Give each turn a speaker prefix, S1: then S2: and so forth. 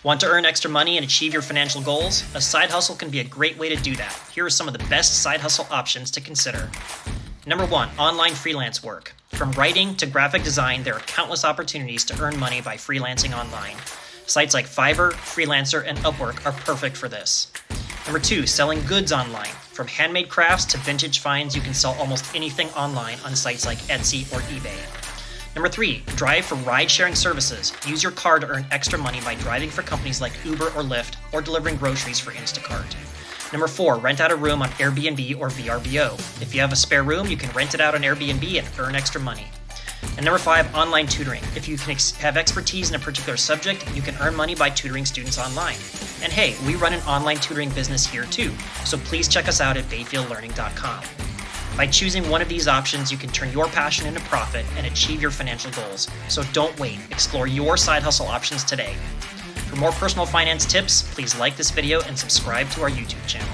S1: Want to earn extra money and achieve your financial goals? A side hustle can be a great way to do that. Here are some of the best side hustle options to consider. Number 1, online freelance work. From writing to graphic design, there are countless opportunities to earn money by freelancing online. Sites like Fiverr, Freelancer, and Upwork are perfect for this. Number 2, selling goods online. From handmade crafts to vintage finds, you can sell almost anything online on sites like Etsy or eBay. Number 3, drive for ride-sharing services. Use your car to earn extra money by driving for companies like Uber or Lyft or delivering groceries for Instacart. Number 4, rent out a room on Airbnb or VRBO. If you have a spare room, you can rent it out on Airbnb and earn extra money. And number 5, online tutoring. If you can have expertise in a particular subject, you can earn money by tutoring students online. And hey, we run an online tutoring business here too, so please check us out at bayfieldlearning.com. By choosing one of these options, you can turn your passion into profit and achieve your financial goals. So don't wait. Explore your side hustle options today. For more personal finance tips, please like this video and subscribe to our YouTube channel.